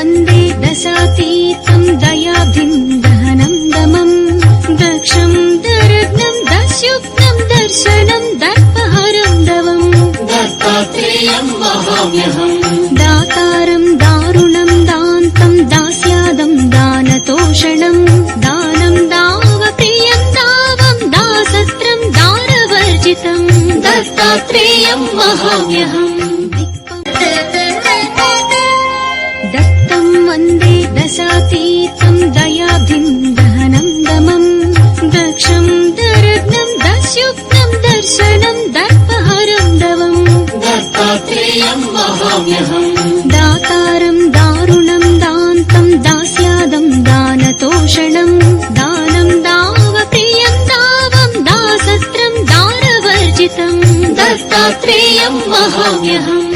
वन्दे दशातीतं दयाब्धिं दहनं दमम् दक्षं दरग्नं दस्युक्तं दर्शनं दर्पहरं दवम् दत्तात्रेयं वहाम्यहम् दातारं दारुणं दान्तं दास्यादं दानतोषणं दानं दावप्रियं दावं दासत्रं दारवर्जितं दत्तात्रेयं वहाम्यहम् दत्तं वन्दे दशातीतं दयाब्धिं दहनं दमम् दक्षं दरग्नं दस्युक्तं दर्शनं दर्पहरं दवम् दत्तात्रेयं वहाम्यहम् दातारं दारुणं दान्तं दास्यादं दानतोषणं दानं दावप्रियं दावं दासत्रं दारवर्जितं दत्तात्रेयं वहाम्यहम्।